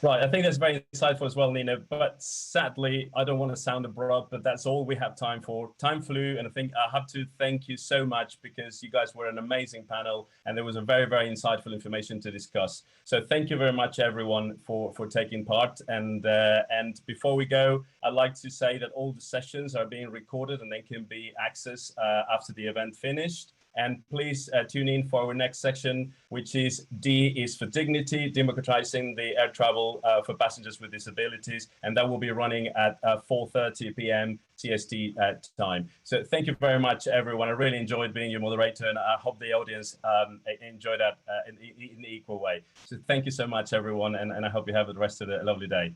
Right, I think that's very insightful as well, Nina, but sadly, I don't want to sound abrupt, but that's all we have time for. Time flew, and I think I have to thank you so much because you guys were an amazing panel and there was a very, very insightful information to discuss. So thank you very much, everyone, for taking part. And before we go, I'd like to say that all the sessions are being recorded and they can be accessed after the event finished. And please tune in for our next section, which is D is for Dignity, democratizing the air travel for passengers with disabilities. And that will be running at 4:30 p.m. CST time. So thank you very much, everyone. I really enjoyed being your moderator, and I hope the audience enjoyed that in the equal way. So thank you so much, everyone, and I hope you have the rest of the lovely day.